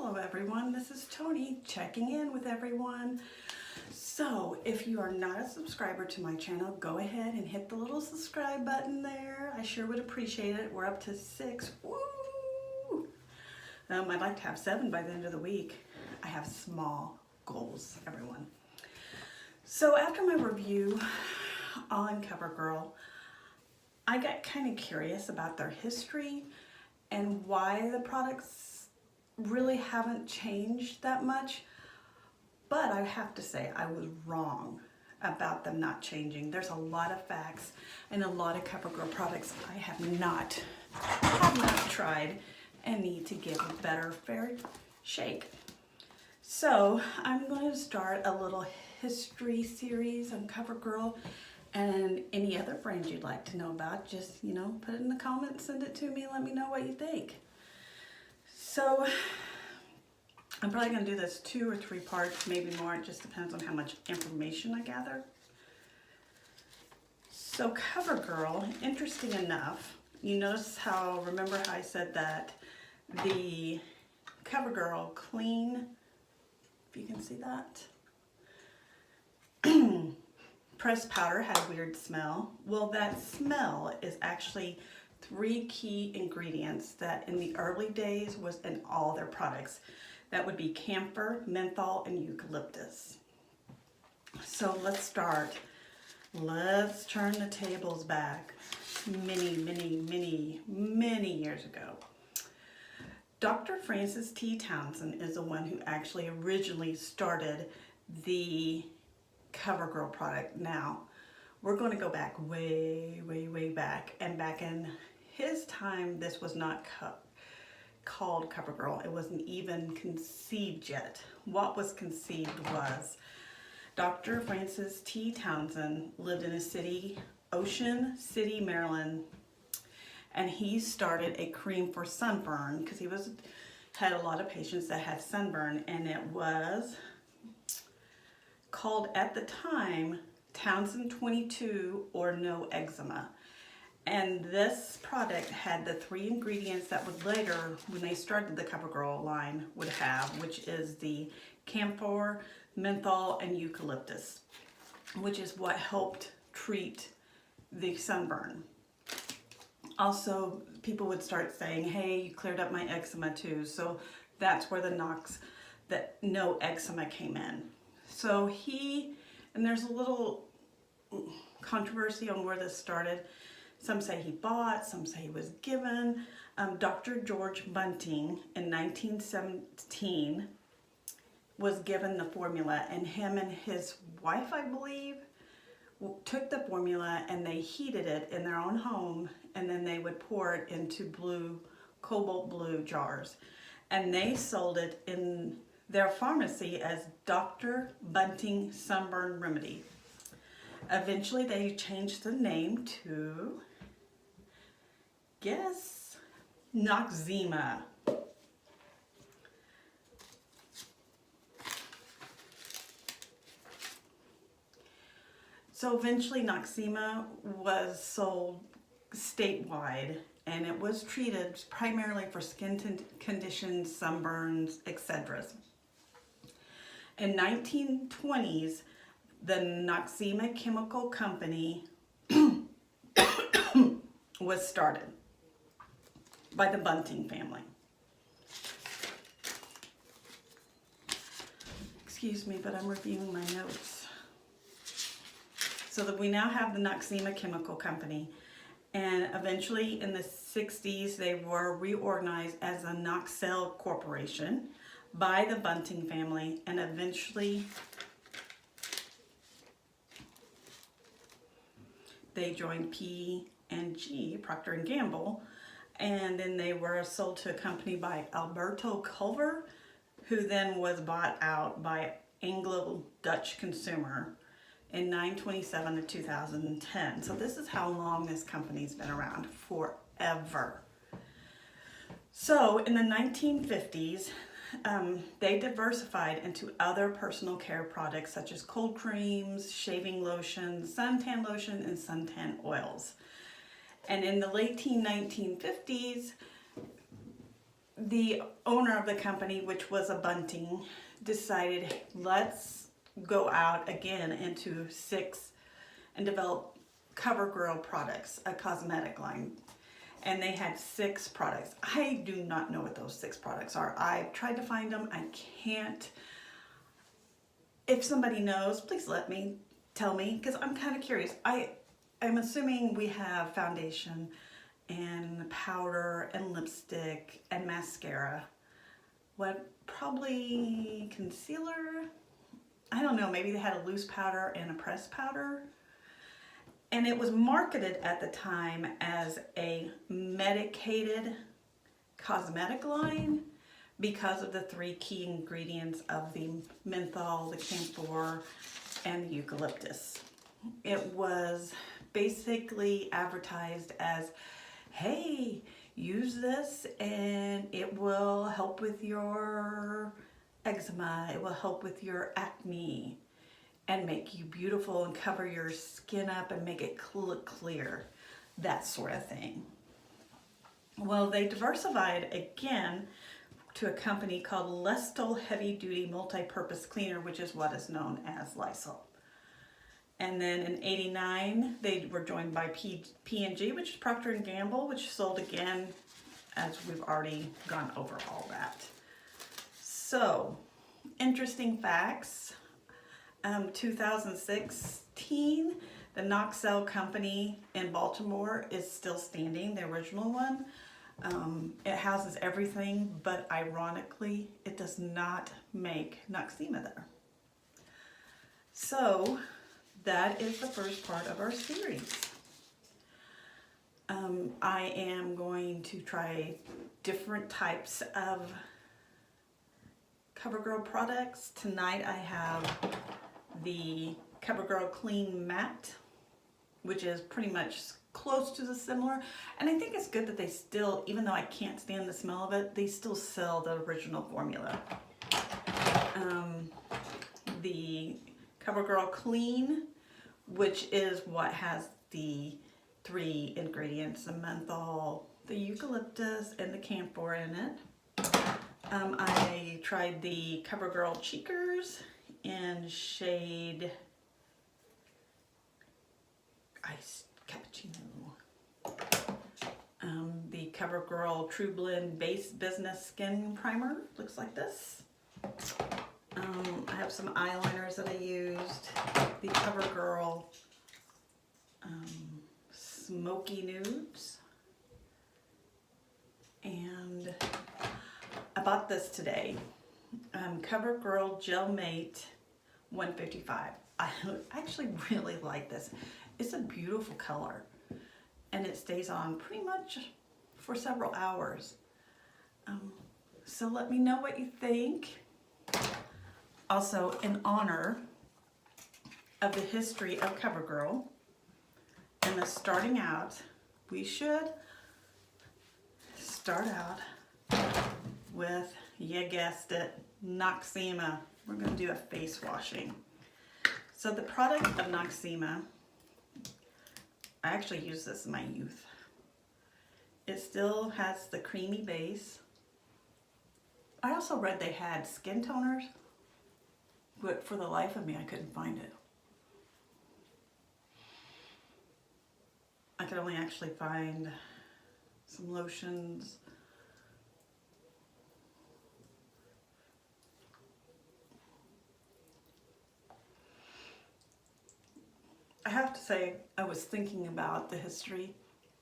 Hello everyone, this is Tony checking in with everyone. So if you are not a subscriber to my channel, go ahead and hit the little subscribe button there. I sure would appreciate it. We're up to 6. Woo! I'd like to have 7 by the end of the week. I have small goals, everyone. So after my review on Covergirl, I got kind of curious about their history and why the products really haven't changed that much. But I have to say I was wrong about them not changing. There's a lot of facts and a lot of Covergirl products I have not tried and need to give a better fair shake. So I'm going to start a little history series on Covergirl, and any other brands you'd like to know about, just, put it in the comments, send it to me, let me know what you think. So I'm probably going to do this 2 or 3 parts, maybe more. It just depends on how much information I gather. So Covergirl, interesting enough, you notice how, remember how I said that the Covergirl Clean, if you can see that, pressed powder had a weird smell. Well, that smell is actually 3 key ingredients that in the early days was in all their products. That would be camphor, menthol, and eucalyptus. So let's start. Let's turn the tables back many years ago. Dr. Francis T. Townsend is the one who actually originally started the Covergirl product. Now, we're going to go back way back, and back in his time, this was not called Covergirl. It wasn't even conceived yet. What was conceived was Dr. Francis T. Townsend lived in a city, Ocean City, Maryland, and he started a cream for sunburn because he had a lot of patients that had sunburn, and it was called at the time Townsend 22 or No Eczema. And this product had the 3 ingredients that would later, when they started the Covergirl line, would have, which is the camphor, menthol, and eucalyptus, which is what helped treat the sunburn. Also, people would start saying, hey, you cleared up my eczema too. So that's where the No Eczema came in. So and there's a little controversy on where this started. Some say he bought, some say he was given. Dr. George Bunting in 1917 was given the formula, and him and his wife, I believe, took the formula and they heated it in their own home, and then they would pour it into cobalt blue jars. And they sold it in their pharmacy as Dr. Bunting Sunburn Remedy. Eventually they changed the name to, guess, Noxema. So eventually Noxema was sold statewide, and it was treated primarily for skin conditions, sunburns, etc. In 1920s, the Noxema Chemical Company was started by the Bunting family. Excuse me, but I'm reviewing my notes. So that we now have the Noxema Chemical Company, and eventually in the 60s they were reorganized as a Noxel Corporation by the Bunting family, and eventually they joined P&G, Procter & Gamble, and then they were sold to a company by Alberto Culver, who then was bought out by Anglo-Dutch Consumer in 9/27 of 2010. So this is how long this company's been around, forever. So in the 1950s, they diversified into other personal care products such as cold creams, shaving lotion, suntan lotion, and suntan oils. And in the late 1950s, the owner of the company, which was a Bunting, decided let's go out again into and develop Covergirl products, a cosmetic line. And they had 6 products. I do not know what those 6 products are. I've tried to find them. I can't. If somebody knows, please tell me, because I'm kind of curious. I'm assuming we have foundation and powder and lipstick and mascara. What, probably concealer? I don't know, maybe they had a loose powder and a pressed powder. And it was marketed at the time as a medicated cosmetic line because of the 3 key ingredients of the menthol, the camphor, and the eucalyptus. It was basically advertised as, hey, use this and it will help with your eczema, it will help with your acne, and make you beautiful and cover your skin up and make it look clear, that sort of thing. Well, they diversified again to a company called Lestol Heavy Duty Multi-Purpose Cleaner, which is what is known as Lysol. And then in '89, they were joined by P&G, which is Procter & Gamble, which sold again, as we've already gone over all that. So, interesting facts. 2016, the Noxema company in Baltimore is still standing, the original one. It houses everything, but ironically, it does not make Noxema there. So, that is the first part of our series. I am going to try different types of Covergirl products. Tonight I have the Covergirl Clean Matte, which is pretty much close to the similar. And I think it's good that they still, even though I can't stand the smell of it, they still sell the original formula. The Covergirl Clean, which is what has the 3 ingredients, the menthol, the eucalyptus, and the camphor in it. I tried the Covergirl Cheekers in shade Cappuccino. The Covergirl Trublend Base Business Skin Primer looks like this. I have some eyeliners that I used. The Covergirl Smokey Nudes. And I bought this today. Covergirl Gel Mate 155. I actually really like this. It's a beautiful color and it stays on pretty much for several hours. So let me know what you think. Also, in honor of the history of Covergirl and the starting out, we should start out with, you guessed it, Noxema. We're going to do a face washing. So the product of Noxema, I actually used this in my youth. It still has the creamy base. I also read they had skin toners, but for the life of me, I couldn't find it. I could only actually find some lotions. I have to say, I was thinking about the history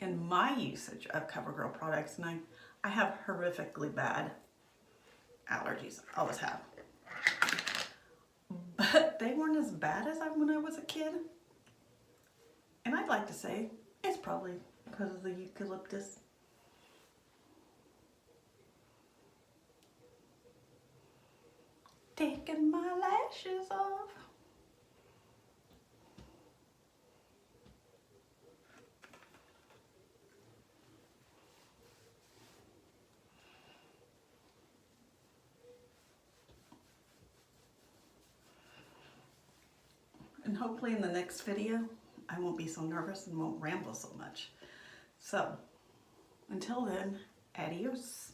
and my usage of Covergirl products, and I have horrifically bad allergies. I always have. But they weren't as bad as when I was a kid. And I'd like to say it's probably because of the eucalyptus. Taking my lashes off. And hopefully in the next video, I won't be so nervous and won't ramble so much. So, until then, adios.